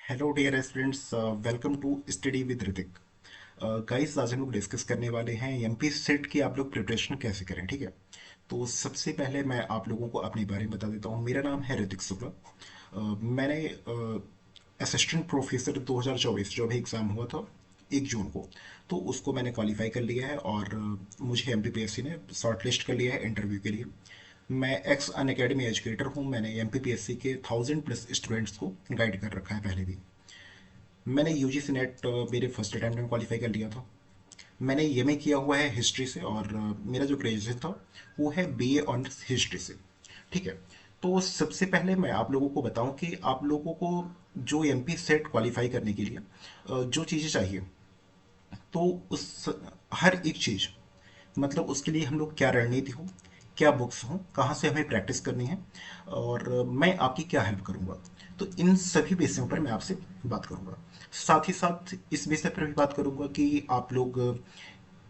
Hello dear students, welcome to study with Hrithik. Guys, आज हम लोग डिस्कस करने वाले हैं एमपी सेट की आप लोग प्रिपरेशन कैसे करें। ठीक है, तो सबसे पहले मैं आप लोगों को अपने बारे में बता देता हूँ। मेरा नाम है ऋतिक शुक्ला। मैंने असिस्टेंट प्रोफेसर 2024 जो भी एग्ज़ाम हुआ था 1 जून को, तो उसको मैंने क्वालिफाई कर लिया है और मुझे एमपीपीएससी ने शॉर्ट लिस्ट कर लिया है इंटरव्यू के लिए। मैं एक्स अन अकेडमी एजुकेटर हूँ। मैंने एमपीपीएससी के 1000+ स्टूडेंट्स को गाइड कर रखा है पहले भी। मैंने यूजीसी नेट मेरे फर्स्ट अटैम्प्ट में क्वालिफाई कर लिया था। मैंने एमए किया हुआ है हिस्ट्री से और मेरा जो ग्रेजुएशन था वो है बीए ऑनर्स हिस्ट्री से। ठीक है, तो सबसे पहले मैं आप लोगों को बताऊं कि आप लोगों को जो एमपी सेट क्वालिफाई करने के लिए जो चीज़ें चाहिए, तो उस हर एक चीज़, मतलब उसके लिए हम लोग क्या रणनीति हो, क्या बुक्स हो, कहाँ से हमें प्रैक्टिस करनी है और मैं आपकी क्या हेल्प करूँगा। तो इन सभी विषयों पर मैं आपसे बात करूँगा। साथ ही साथ इस विषय पर भी बात करूँगा कि आप लोग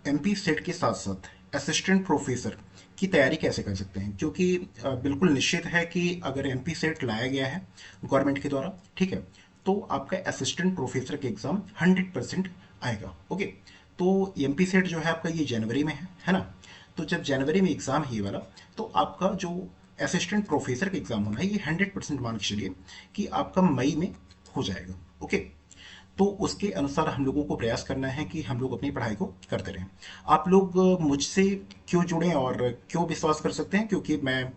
एमपी सेट के साथ साथ असिस्टेंट प्रोफेसर की तैयारी कैसे कर सकते हैं, क्योंकि बिल्कुल निश्चित है कि अगर एमपी सेट लाया गया है गवर्नमेंट के द्वारा, ठीक है, तो आपका असिस्टेंट प्रोफेसर का एग्ज़ाम 100% आएगा। ओके, तो एमपी सेट जो है आपका ये जनवरी में है ना। तो जब जनवरी में एग्ज़ाम है ये वाला, तो आपका जो असिस्टेंट प्रोफेसर का एग्ज़ाम होना है ये 100% मान के चलिए कि आपका मई में हो जाएगा। ओके, तो उसके अनुसार हम लोगों को प्रयास करना है कि हम लोग अपनी पढ़ाई को करते रहें। आप लोग मुझसे क्यों जुड़ें और क्यों विश्वास कर सकते हैं, क्योंकि मैं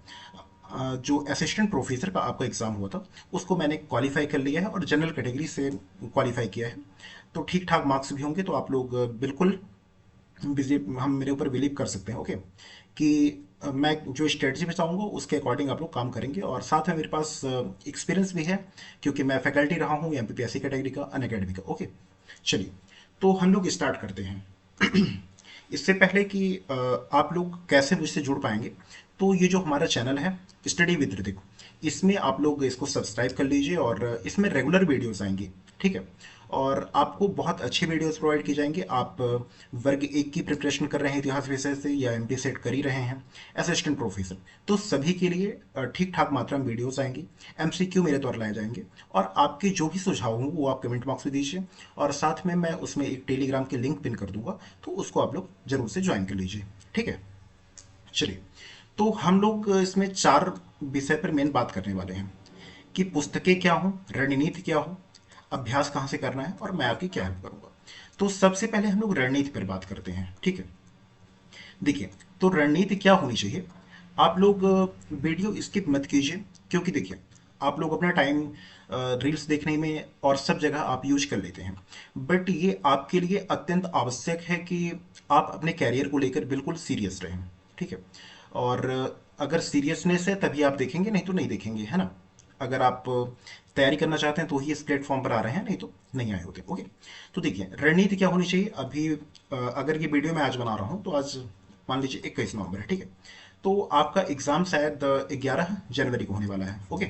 जो असिस्टेंट प्रोफेसर का आपका एग्ज़ाम हुआ था उसको मैंने क्वालिफाई कर लिया है और जनरल कैटेगरी से क्वालिफाई किया है। तो ठीक ठाक मार्क्स भी होंगे, तो आप लोग बिल्कुल हम मेरे ऊपर बिलीव कर सकते हैं। ओके, कि मैं जो स्ट्रेटजी बताऊंगा उसके अकॉर्डिंग आप लोग काम करेंगे। और साथ में मेरे पास एक्सपीरियंस भी है, क्योंकि मैं फैकल्टी रहा हूँ एमपीपीएससी कैटेगरी का, अन अकेडमी का। ओके, चलिए, तो हम लोग स्टार्ट करते हैं। इससे पहले कि आप लोग कैसे मुझसे जुड़ पाएंगे, तो ये जो हमारा चैनल है स्टडी विद ऋतिक, इसमें आप लोग इसको सब्सक्राइब कर लीजिए और इसमें रेगुलर वीडियोस आएंगी। ठीक है, और आपको बहुत अच्छी वीडियोस प्रोवाइड की जाएंगी। आप वर्ग 1 की प्रिपरेशन कर रहे हैं इतिहास विषय से, या एमपी सेट कर ही रहे हैं असिस्टेंट प्रोफेसर, तो सभी के लिए ठीक ठाक मात्रा में वीडियोस आएंगी। एमसीक्यू मेरे द्वारा लाए जाएंगे और आपके जो भी सुझाव होंगे वो आप कमेंट बॉक्स में दीजिए। और साथ में मैं उसमें एक टेलीग्राम की लिंक पिन कर दूंगा, तो उसको आप लोग जरूर से ज्वाइन कर लीजिए। ठीक है, चलिए, तो हम लोग इसमें 4 विषय पर मेन बात करने वाले हैं कि पुस्तकें क्या हो, रणनीति क्या हो, अभ्यास कहाँ से करना है और मैं आपकी क्या हेल्प करूंगा। तो सबसे पहले हम लोग रणनीति पर बात करते हैं। ठीक है, देखिए, तो रणनीति क्या होनी चाहिए। आप लोग वीडियो स्किप मत कीजिए, क्योंकि देखिए, आप लोग अपना टाइम रील्स देखने में और सब जगह आप यूज कर लेते हैं, बट ये आपके लिए अत्यंत आवश्यक है कि आप अपने कैरियर को लेकर बिल्कुल सीरियस रहें। ठीक है, और अगर सीरियसनेस है तभी आप देखेंगे, नहीं तो नहीं देखेंगे, है ना। अगर आप तैयारी करना चाहते हैं तो ही इस प्लेटफॉर्म पर आ रहे हैं, नहीं तो नहीं आए होते। ओके, तो देखिए, रणनीति क्या होनी चाहिए। अभी अगर ये वीडियो मैं आज बना रहा हूँ तो आज मान लीजिए 21 नवंबर है। ठीक है, तो आपका एग्जाम शायद 11 जनवरी को होने वाला है। ओके,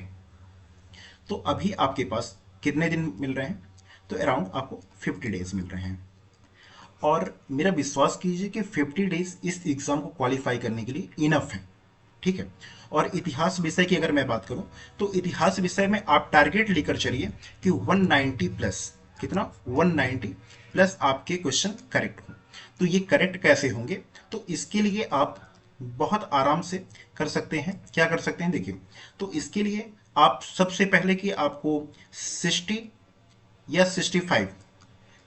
तो अभी आपके पास कितने दिन मिल रहे हैं, तो अराउंड आपको 50 डेज मिल रहे हैं। और मेरा विश्वास कीजिए कि 50 डेज इस एग्जाम को क्वालिफाई करने के लिए इनफ है। ठीक है, और इतिहास विषय की अगर मैं बात करूं, तो इतिहास विषय में आप टारगेट लेकर चलिए कि 190 प्लस, कितना, 190 प्लस आपके क्वेश्चन करेक्ट हो। तो ये करेक्ट कैसे होंगे, तो इसके लिए आप बहुत आराम से कर सकते हैं। क्या कर सकते हैं, देखिए, तो इसके लिए आप सबसे पहले कि आपको 60 या 65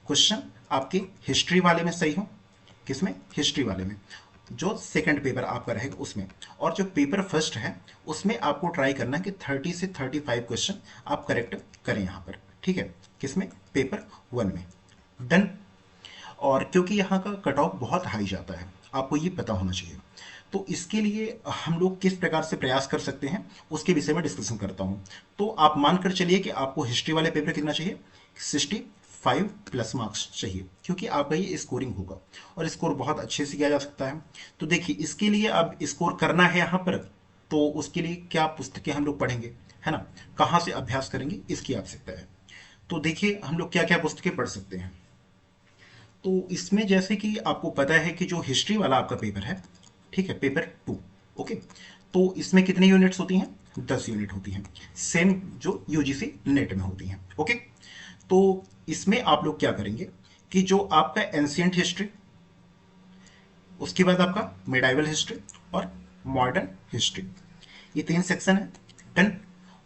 क्वेश्चन आपके हिस्ट्री वाले में सही हो। किसमें, हिस्ट्री वाले में, जो सेकंड पेपर आपका रहेगा उसमें। और जो पेपर फर्स्ट है उसमें आपको ट्राई करना है कि 30 से 35 क्वेश्चन आप करेक्ट करें यहाँ पर। ठीक है, किसमें, पेपर 1 में। डन। और क्योंकि यहाँ का कट ऑफ बहुत हाई जाता है, आपको ये पता होना चाहिए। तो इसके लिए हम लोग किस प्रकार से प्रयास कर सकते हैं उसके विषय में डिस्कशन करता हूँ। तो आप मानकर चलिए कि आपको हिस्ट्री वाले पेपर कितना चाहिए, 65+ मार्क्स चाहिए, क्योंकि आपका ये स्कोरिंग होगा और स्कोर बहुत अच्छे से किया जा सकता है। तो देखिए, इसके लिए अब स्कोर करना है यहाँ पर, तो उसके लिए क्या पुस्तकें हम लोग पढ़ेंगे, है ना, कहाँ से अभ्यास करेंगे, इसकी आवश्यकता है। तो देखिए, हम लोग क्या क्या पुस्तकें पढ़ सकते हैं। तो इसमें जैसे कि आपको पता है कि जो हिस्ट्री वाला आपका पेपर है, ठीक है, पेपर 2। ओके, तो इसमें कितनी यूनिट्स होती हैं, 10 यूनिट होती हैं, सेम जो यूजीसी नेट में होती हैं। ओके, तो इसमें आप लोग क्या करेंगे कि जो आपका एंशियंट हिस्ट्री, उसके बाद आपका मिडाइवल हिस्ट्री और मॉडर्न हिस्ट्री, ये 3 सेक्शन है। डन।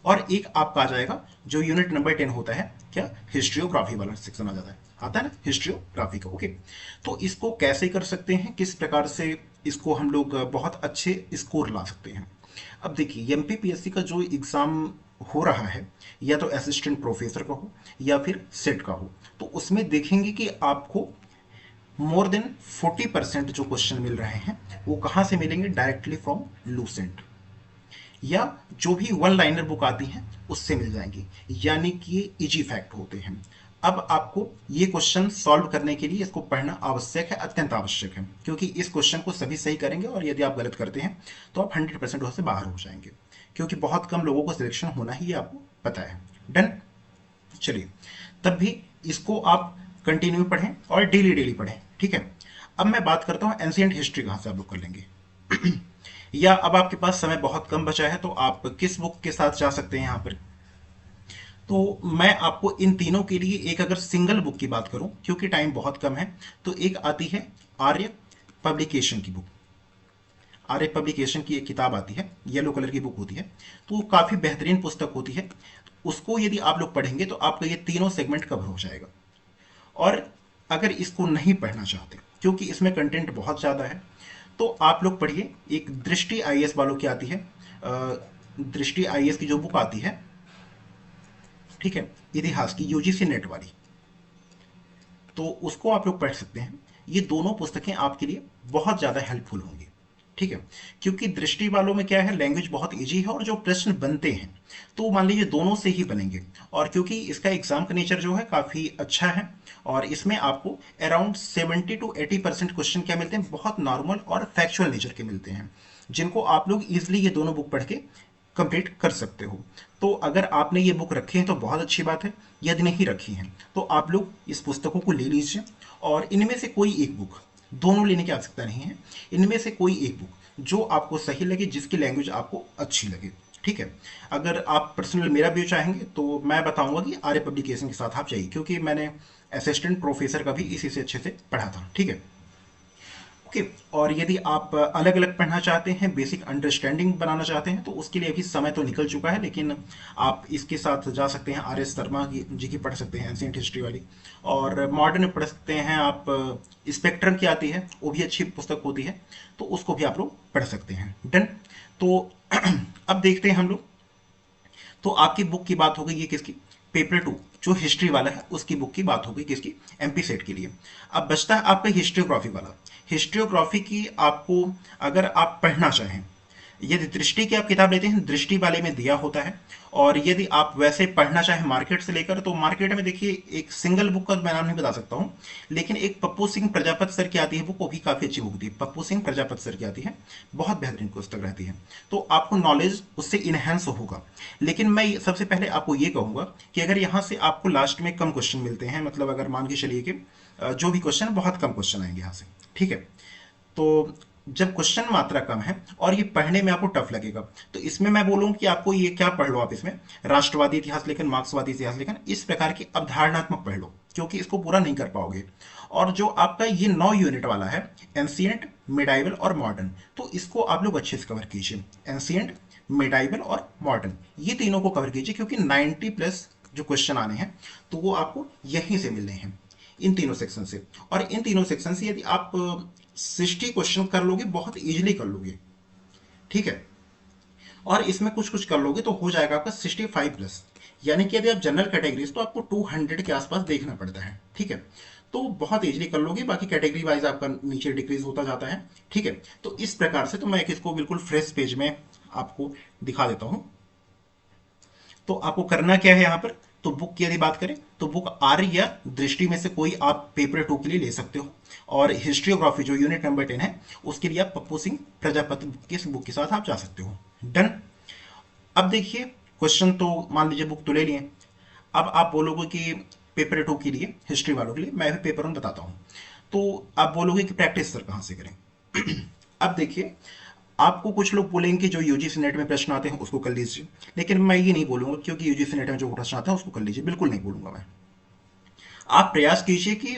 और एक आपका आ जाएगा जो यूनिट नंबर 10 होता है, क्या, हिस्ट्रियोग्राफी वाला सेक्शन आ जाता है, आता है ना हिस्ट्रियोग्राफी का। ओके, तो इसको कैसे कर सकते हैं, किस प्रकार से इसको हम लोग बहुत अच्छे स्कोर ला सकते हैं। अब देखिए, एमपीपीएससी का जो एग्जाम हो रहा है, या तो असिस्टेंट प्रोफेसर का हो या फिर सेट का हो, तो उसमें देखेंगे कि आपको मोर देन 40% जो क्वेश्चन मिल रहे हैं वो कहाँ से मिलेंगे, डायरेक्टली फ्रॉम लूसेंट, या जो भी वन लाइनर बुक आती हैं उससे मिल जाएंगी, यानी कि ये इजी फैक्ट होते हैं। अब आपको ये क्वेश्चन सॉल्व करने के लिए इसको पढ़ना आवश्यक है, अत्यंत आवश्यक है, क्योंकि इस क्वेश्चन को सभी सही करेंगे और यदि आप गलत करते हैं तो आप 100% उससे बाहर हो जाएंगे, क्योंकि बहुत कम लोगों को सिलेक्शन होना ही, ये आपको पता है। डन। चलिए, तब भी इसको आप कंटिन्यू पढ़ें और डेली डेली पढ़ें, ठीक है। अब मैं बात करता हूँ एंशियंट हिस्ट्री कहाँ से आप लोग कर लेंगे। या अब आपके पास समय बहुत कम बचा है तो आप किस बुक के साथ जा सकते हैं यहाँ पर। तो मैं आपको इन तीनों के लिए एक अगर सिंगल बुक की बात करूं, क्योंकि टाइम बहुत कम है, तो एक आती है आर्य पब्लिकेशन की बुक। आर्य पब्लिकेशन की एक किताब आती है, येलो कलर की बुक होती है, तो काफ़ी बेहतरीन पुस्तक होती है। उसको यदि आप लोग पढ़ेंगे तो आपका ये तीनों सेगमेंट कवर हो जाएगा। और अगर इसको नहीं पढ़ना चाहते, क्योंकि इसमें कंटेंट बहुत ज़्यादा है, तो आप लोग पढ़िए, एक दृष्टि आईएएस वालों की आती है, दृष्टि आईएएस की जो बुक आती है, ठीक है, इतिहास की, यूजीसी नेट वाली, तो उसको आप लोग पढ़ सकते हैं। ये दोनों पुस्तकें आपके लिए बहुत ज़्यादा हेल्पफुल होंगी, ठीक है। क्योंकि दृष्टि वालों में क्या है, लैंग्वेज बहुत इजी है और जो प्रश्न बनते हैं तो मान लीजिए दोनों से ही बनेंगे। और क्योंकि इसका एग्जाम का नेचर जो है काफ़ी अच्छा है, और इसमें आपको अराउंड 70 to 80% क्वेश्चन क्या मिलते हैं, बहुत नॉर्मल और फैक्चुअल नेचर के मिलते हैं, जिनको आप लोग इजिली ये दोनों बुक पढ़ के कंप्लीट कर सकते हो। तो अगर आपने ये बुक रखी है तो बहुत अच्छी बात है, यदि नहीं रखी है तो आप लोग इस पुस्तकों को ले लीजिए, और इनमें से कोई एक बुक, दोनों लेने की आवश्यकता नहीं है, इनमें से कोई एक बुक जो आपको सही लगे, जिसकी लैंग्वेज आपको अच्छी लगे, ठीक है। अगर आप पर्सनल मेरा व्यू चाहेंगे तो मैं बताऊंगा कि आर्य पब्लिकेशन के साथ आप जाइए, क्योंकि मैंने असिस्टेंट प्रोफेसर का भी इसी से अच्छे से पढ़ा था, ठीक है। ओके, और यदि आप अलग अलग पढ़ना चाहते हैं, बेसिक अंडरस्टैंडिंग बनाना चाहते हैं, तो उसके लिए अभी समय तो निकल चुका है, लेकिन आप इसके साथ जा सकते हैं, आर एस शर्मा की जी की पढ़ सकते हैं, एंशिएंट हिस्ट्री वाली, और मॉडर्न में पढ़ सकते हैं आप, स्पेक्ट्रम की आती है, वो भी अच्छी पुस्तक होती है, तो उसको भी आप लोग पढ़ सकते हैं। डन। तो अब देखते हैं हम लोग, तो आपकी बुक की बात हो गई ये किसकी, पेपर 2 जो हिस्ट्री वाला है उसकी बुक की बात हो गई किसकी, एमपी सेट के लिए। अब बचता है आपका हिस्ट्रियोग्राफी वाला। हिस्ट्रियोग्राफी की आपको अगर आप पढ़ना चाहें, यदि दृष्टि की आप किताब लेते हैं, दृष्टि वाले में दिया होता है, और यदि आप वैसे पढ़ना चाहें मार्केट से लेकर, तो मार्केट में देखिए, एक सिंगल बुक का मैं नाम नहीं बता सकता हूँ, लेकिन एक पप्पू सिंह प्रजापत सर की आती है बुक, वो भी काफ़ी अच्छी बुक होती है, पप्पू सिंह प्रजापत सर की आती है, बहुत बेहतरीन पुस्तक रहती है, तो आपको नॉलेज उससे इन्हेंस होगा। लेकिन मैं सबसे पहले आपको ये कहूँगा कि अगर यहाँ से आपको लास्ट में कम क्वेश्चन मिलते हैं, मतलब अगर मान के चलिए कि जो भी क्वेश्चन, बहुत कम क्वेश्चन आएंगे यहाँ से, ठीक है, तो जब क्वेश्चन मात्रा कम है और ये पढ़ने में आपको टफ लगेगा, तो इसमें मैं बोलूँ कि आपको ये क्या पढ़ लो, आप इसमें राष्ट्रवादी इतिहास लेखन, मार्क्सवादी इतिहास लेखन, इस प्रकार की अवधारणात्मक पढ़ लो, क्योंकि इसको पूरा नहीं कर पाओगे। और जो आपका ये 9 यूनिट वाला है, एंशिएंट, मिडाइवल और मॉडर्न, तो इसको आप लोग अच्छे से कवर कीजिए। एंशिएंट, मिडाइवल और मॉडर्न, ये तीनों को कवर कीजिए, क्योंकि 90+ जो क्वेश्चन आने हैं तो वो आपको यहीं से मिलने हैं, इन तीनों सेक्शन से। और इन तीनों सेक्शन से यदि आप 60 क्वेश्चन कर लोगे, बहुत इजीली कर लोगे, ठीक है। और इसमें कुछ कुछ कर लोगे तो हो जाएगा आपका 65+, यानी कि यदि आप जनरल कैटेगरीज तो आपको 200 के आसपास देखना पड़ता है, ठीक है। तो बहुत इजीली कर लोगे, बाकी कैटेगरी वाइज आपका नीचे डिक्रीज होता जाता है, ठीक है। तो इस प्रकार से, तो मैं इसको बिल्कुल फ्रेश पेज में आपको दिखा देता हूं। तो आपको करना क्या है यहाँ पर, तो बुक की यदि बात करें तो बुक आर्य या दृष्टि में से कोई आप पेपर 2 के लिए ले सकते हो, और हिस्ट्रियोग्राफी जो यूनिट नंबर 10 है उसके लिए आप पप्पू सिंह प्रजापति की बुक के साथ आप जा सकते हो। डन। अब देखिए, क्वेश्चन तो मान लीजिए बुक तो ले लिए, अब आप बोलोगे कि पेपर 2 के लिए, हिस्ट्री वालों के लिए मैं भी पेपर 1 बताता हूँ, तो आप बोलोगे कि प्रैक्टिस सर कहाँ से करें। अब देखिए, आपको कुछ लोग बोलेंगे कि जो यूजीसी नेट में प्रश्न आते हैं उसको कर लीजिए, लेकिन मैं ये नहीं बोलूंगा, क्योंकि यूजीसी नेट में जो प्रश्न आते हैं उसको कर लीजिए, बिल्कुल नहीं बोलूंगा मैं। आप प्रयास कीजिए कि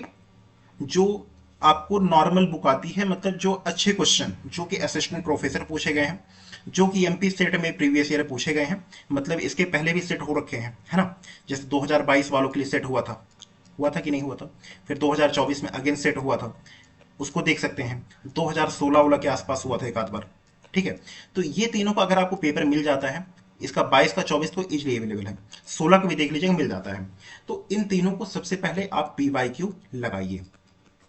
जो आपको नॉर्मल बुक आती है, मतलब जो अच्छे क्वेश्चन जो कि असिस्टेंट प्रोफेसर पूछे गए हैं, जो कि एमपी सेट में प्रीवियस ईयर पूछे गए हैं, मतलब इसके पहले भी सेट हो रखे हैं, है ना। जैसे 2022 वालों के लिए सेट हुआ था कि नहीं हुआ था, फिर 2024 में अगेन सेट हुआ था, उसको देख सकते हैं। 2016 वाला के आसपास हुआ था एक आध बार, ठीक है। तो ये तीनों का अगर आपको पेपर मिल जाता है, इसका 22 का 24 तो इजली अवेलेबल है, 16 का भी देख लीजिएगा मिल जाता है। तो इन तीनों को सबसे पहले आप पीवाईक्यू लगाइए,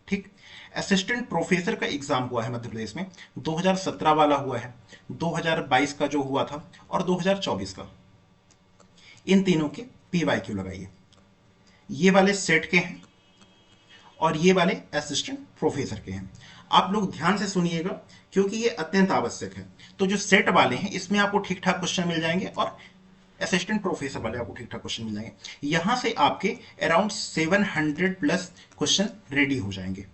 ठीक। असिस्टेंट प्रोफेसर का एग्जाम हुआ है मध्य प्रदेश में, 2017 वाला हुआ है, 2022 का जो हुआ था, और 2024 का। इन तीनों के पीवाईक्यू लगाइए। ये वाले सेट के हैं और ये वाले असिस्टेंट प्रोफेसर के हैं। आप लोग ध्यान से सुनिएगा, क्योंकि ये अत्यंत आवश्यक है। तो जो सेट वाले हैं इसमें आपको ठीक ठाक क्वेश्चन मिल जाएंगे, और असिस्टेंट प्रोफेसर वाले आपको ठीक ठाक क्वेश्चन मिल जाएंगे। यहां से आपके अराउंड 700 प्लस क्वेश्चन रेडी हो जाएंगे,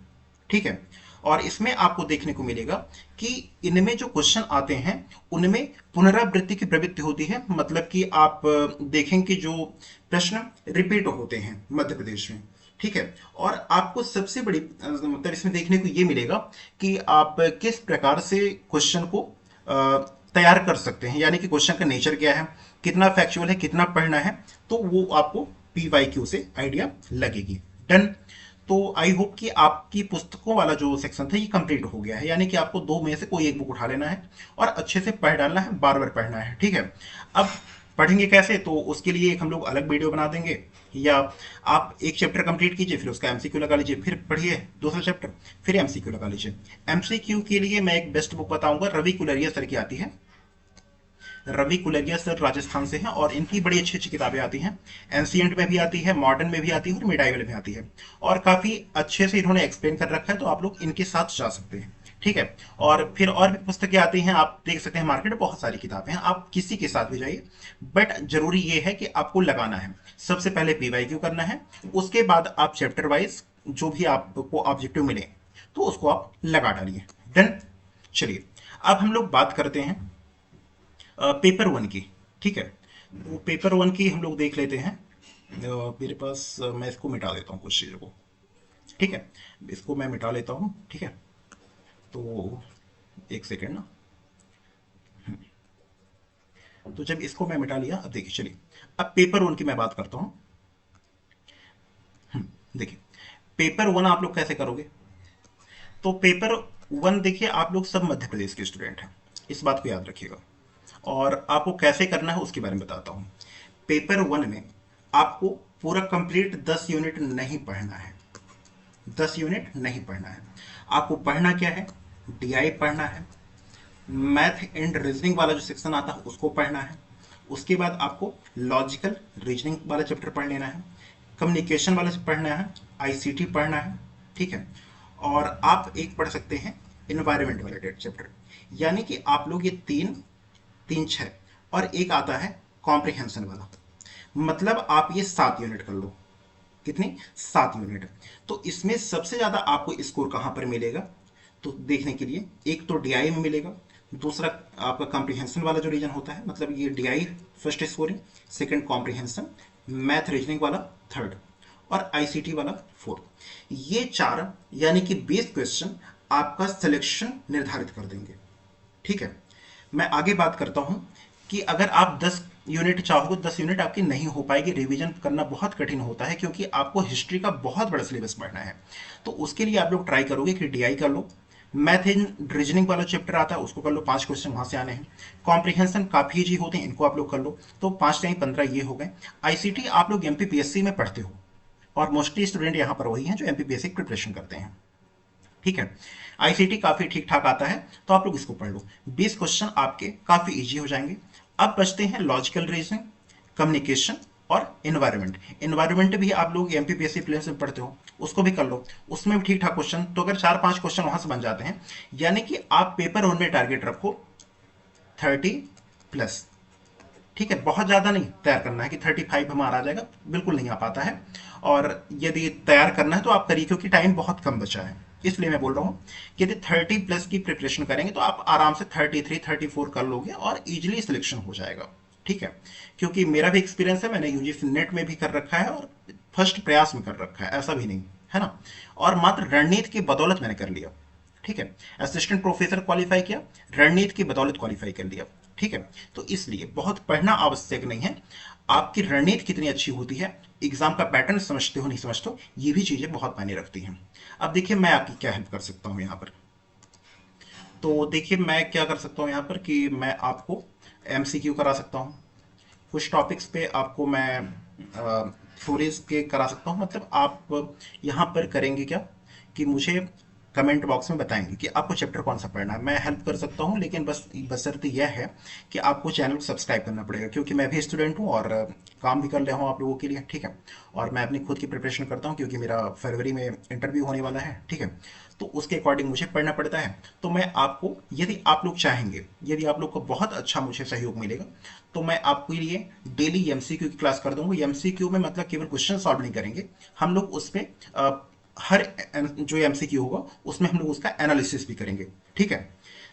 ठीक है। और इसमें आपको देखने को मिलेगा कि इनमें जो क्वेश्चन आते हैं उनमें पुनरावृत्ति की प्रवृत्ति होती है, मतलब कि आप देखें कि जो प्रश्न रिपीट होते हैं मध्य प्रदेश में, ठीक है। और आपको सबसे बड़ी मतलब इसमें देखने को ये मिलेगा कि आप किस प्रकार से क्वेश्चन को तैयार कर सकते हैं, यानी कि क्वेश्चन का नेचर क्या है, कितना फैक्चुअल है, कितना पढ़ना है, तो वो आपको पीवाईक्यू से आइडिया लगेगी। डन। तो आई होप कि आपकी पुस्तकों वाला जो सेक्शन था ये कंप्लीट हो गया है, यानी कि आपको दो में से कोई एक बुक उठा लेना है और अच्छे से पढ़ डालना है, बार बार पढ़ना है, ठीक है। अब पढ़ेंगे कैसे, तो उसके लिए एक हम लोग अलग वीडियो बना देंगे, या आप एक चैप्टर कंप्लीट कीजिए, फिर उसका एमसीक्यू लगा लीजिए, फिर पढ़िए दूसरा चैप्टर, फिर एमसीक्यू लगा लीजिए। एमसीक्यू के लिए मैं एक बेस्ट बुक बताऊंगा, रवि कुलरिया सर की आती है। रवि कुलरिया सर राजस्थान से हैं, और इनकी बड़ी अच्छी अच्छी किताबें आती हैं। एंशिएंट में भी आती है, मॉडर्न में भी आती है, और मिडाइवल में आती है, और काफी अच्छे से इन्होंने एक्सप्लेन कर रखा है, तो आप लोग इनके साथ जा सकते हैं, ठीक है। और फिर और भी पुस्तकें आती हैं, आप देख सकते हैं मार्केट में बहुत सारी किताबें हैं, आप किसी के साथ भी जाइए, बट जरूरी ये है कि आपको लगाना है। सबसे पहले पीवाईक्यू करना है, उसके बाद आप चैप्टर वाइज जो भी आपको ऑब्जेक्टिव मिले तो उसको आप लगा डालिए। डन। चलिए अब हम लोग बात करते हैं पेपर वन की, ठीक है। तो पेपर वन की हम लोग देख लेते हैं। मेरे पास मैं इसको मिटा देता हूँ कुछ चीज़ों को, ठीक है। इसको मैं मिटा लेता हूँ, ठीक है। तो एक सेकेंड ना। तो जब इसको मैं मिटा लिया, अब देखिए, चलिए अब पेपर वन की मैं बात करता हूँ। देखिए पेपर वन आप लोग कैसे करोगे, तो पेपर वन देखिए, आप लोग सब मध्य प्रदेश के स्टूडेंट हैं, इस बात को याद रखिएगा। और आपको कैसे करना है उसके बारे में बताता हूँ। पेपर वन में आपको पूरा कंप्लीट 10 यूनिट नहीं पढ़ना है, 10 यूनिट नहीं पढ़ना है। आपको पढ़ना क्या है, डीआई पढ़ना है, मैथ एंड रीजनिंग वाला जो सेक्शन आता है उसको पढ़ना है, उसके बाद आपको लॉजिकल रीजनिंग वाला चैप्टर पढ़ लेना है, कम्युनिकेशन वाला पढ़ना है, आईसीटी पढ़ना है, ठीक है। और आप एक पढ़ सकते हैं इन्वायरमेंट वाला चैप्टर, यानी कि आप लोग ये तीन तीन छः, और एक आता है कॉम्प्रिहेंशन वाला, मतलब आप ये 7 यूनिट कर लो। कितनी, 7 यूनिट। तो इसमें सबसे ज्यादा आपको स्कोर कहां पर मिलेगा, तो देखने के लिए एक तो डीआई में मिलेगा, दूसरा आपका कॉम्प्रिहेंशन वाला जो रीजन होता है, मतलब ये DI first scoring, second comprehension, math reasoning वाला थर्ड, और आईसीटी वाला फोर्थ। ये चार यानी कि 20 क्वेश्चन आपका सिलेक्शन निर्धारित कर देंगे, ठीक है। मैं आगे बात करता हूं कि अगर आप 10 यूनिट चाहोगे, 10 यूनिट आपकी नहीं हो पाएगी, रिवीजन करना बहुत कठिन होता है, क्योंकि आपको हिस्ट्री का बहुत बड़ा सिलेबस पढ़ना है। तो उसके लिए आप लोग ट्राई करोगे कि डीआई कर लो, मैथ एंड रीजनिंग वाला चैप्टर आता है उसको कर लो, 5 क्वेश्चन वहां से आने हैं, कॉम्प्रिहेंशन काफी इजी होते हैं, इनको आप लोग कर लो, तो 5 टाइम 15 ये हो गए। आईसीटी आप लोग एमपीपीएससी में पढ़ते हो, और मोस्टली स्टूडेंट यहाँ पर वही हैं जो एमपीपीएससी की प्रिपरेशन करते हैं, ठीक है। आईसीटी काफी ठीक ठाक आता है, तो आप लोग इसको पढ़ लो, 20 क्वेश्चन आपके काफी इजी हो जाएंगे। अब बचते हैं लॉजिकल रीजनिंग, कम्युनिकेशन और एनवायरनमेंट। एनवायरनमेंट भी आप लोग एमपीपीएससी प्लेस में पढ़ते हो, उसको भी कर लो, उसमें भी ठीक ठाक क्वेश्चन, तो अगर 4-5 क्वेश्चन वहां से बन जाते हैं, यानी कि आप पेपर वन में टारगेट रखो 30 प्लस, ठीक है। बहुत ज्यादा नहीं तैयार करना है कि 35 हमारा आ जाएगा, बिल्कुल नहीं आ पाता है। और यदि तैयार करना है तो आप करिए, क्योंकि टाइम बहुत कम बचा है, इसलिए मैं बोल रहा हूँ कि यदि 30+ की प्रिपरेशन करेंगे तो आप आराम से 33-34 कर लोगे और इजीली सिलेक्शन हो जाएगा। ठीक है, क्योंकि मेरा भी एक्सपीरियंस है, मैंने यूजीसी नेट में भी कर रखा है और फर्स्ट प्रयास में कर रखा है, ऐसा भी नहीं है ना। और मात्र रणनीति की बदौलत मैंने कर लिया। ठीक है, असिस्टेंट प्रोफेसर क्वालिफाई किया, रणनीति की बदौलत क्वालिफाई कर लिया। ठीक है, तो इसलिए बहुत पढ़ना आवश्यक नहीं है, आपकी रणनीति कितनी अच्छी होती है, एग्जाम का पैटर्न समझते हो नहीं समझते हो, ये भी चीजें बहुत मायने रखती हैं। अब देखिए मैं आपकी क्या हेल्प कर सकता हूँ यहाँ पर। तो देखिए मैं क्या कर सकता हूँ यहाँ पर कि मैं आपको एमसीक्यू करा सकता हूँ, कुछ टॉपिक्स पे आपको मैं थ्योरीज के करा सकता हूँ। मतलब आप यहाँ पर करेंगे क्या कि मुझे कमेंट बॉक्स में बताएंगे कि आपको चैप्टर कौन सा पढ़ना है, मैं हेल्प कर सकता हूँ, लेकिन बस बशर्ते यह है कि आपको चैनल को सब्सक्राइब करना पड़ेगा, क्योंकि मैं भी स्टूडेंट हूँ और काम भी कर रहा हूँ आप लोगों के लिए। ठीक है, और मैं अपनी खुद की प्रिपरेशन करता हूँ क्योंकि मेरा फरवरी में इंटरव्यू होने वाला है। ठीक है, तो उसके अकॉर्डिंग मुझे पढ़ना पड़ता है। तो मैं आपको, यदि आप लोग चाहेंगे, यदि आप लोग को बहुत अच्छा मुझे सहयोग मिलेगा, तो मैं आपके लिए डेली एमसीक्यू की क्लास कर दूंगा। एमसीक्यू में मतलब केवल क्वेश्चन सॉल्व नहीं करेंगे हम लोग, उसमें हर जो एमसीक्यू होगा उसमें हम लोग उसका एनालिसिस भी करेंगे। ठीक है,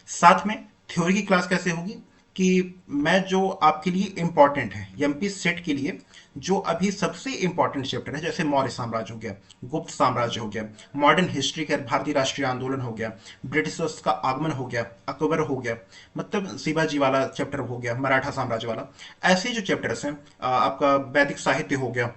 साथ में थ्योरी की क्लास कैसे होगी कि मैं जो आपके लिए इंपॉर्टेंट है एमपी सेट के लिए, जो अभी सबसे इंपॉर्टेंट चैप्टर है, जैसे मौर्य साम्राज्य हो गया, गुप्त साम्राज्य हो गया, मॉडर्न हिस्ट्री का भारतीय राष्ट्रीय आंदोलन हो गया, ब्रिटिशर्स का आगमन हो गया, अकबर हो गया, मतलब शिवाजी वाला चैप्टर हो गया, मराठा साम्राज्य वाला, ऐसे जो चैप्टर्स हैं, आपका वैदिक साहित्य हो गया,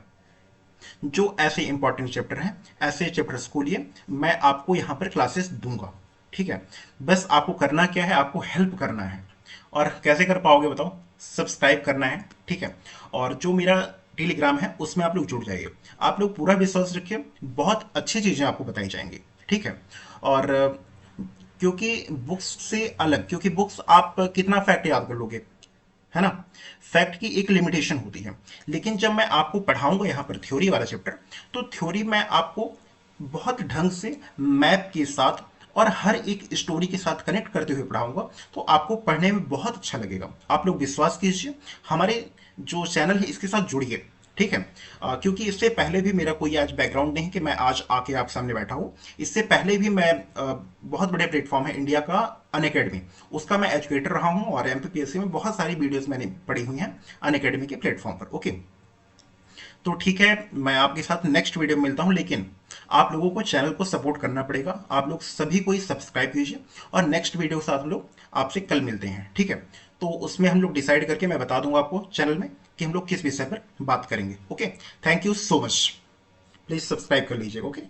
जो ऐसे इंपॉर्टेंट चैप्टर हैं, ऐसे चैप्टर्स को लिए मैं आपको यहाँ पर क्लासेस दूंगा। ठीक है, बस आपको करना क्या है, आपको हेल्प करना है। और कैसे कर पाओगे बताओ, सब्सक्राइब करना है। ठीक है, और जो मेरा टेलीग्राम है उसमें आप लोग जुड़ जाइए, आप लोग पूरा विश्वास रखिए, बहुत अच्छी चीजें आपको बताई जाएंगी। ठीक है, और क्योंकि बुक्स से अलग, क्योंकि बुक्स आप कितना फैक्ट याद कर लोगे, है ना, फैक्ट की एक लिमिटेशन होती है। लेकिन जब मैं आपको पढ़ाऊंगा यहाँ पर थ्योरी वाला चैप्टर, तो थ्योरी मैं आपको बहुत ढंग से मैप के साथ और हर एक स्टोरी के साथ कनेक्ट करते हुए पढ़ाऊंगा, तो आपको पढ़ने में बहुत अच्छा लगेगा। आप लोग विश्वास कीजिए, हमारे जो चैनल है इसके साथ जुड़िए। ठीक है, क्योंकि इससे पहले भी मेरा कोई आज बैकग्राउंड नहीं कि मैं आज आके आप सामने बैठा हूँ। इससे पहले भी मैं बहुत बड़े प्लेटफॉर्म है इंडिया का अनअकैडमी, उसका मैं एजुकेटर रहा हूँ, और एमपीपीएससी में बहुत सारी वीडियोस मैंने पढ़ी हुई हैं अनअकैडमी के प्लेटफॉर्म पर। ओके, तो ठीक है, मैं आपके साथ नेक्स्ट वीडियो में मिलता हूं, लेकिन आप लोगों को चैनल को सपोर्ट करना पड़ेगा, आप लोग सभी को ही सब्सक्राइब कीजिए, और नेक्स्ट वीडियो के साथ हम लोग आपसे कल मिलते हैं। ठीक है, तो उसमें हम लोग डिसाइड करके मैं बता दूंगा आपको चैनल में कि हम लोग किस विषय पर बात करेंगे। Okay, thank you so much, please subscribe कर लीजिएगा। ओके।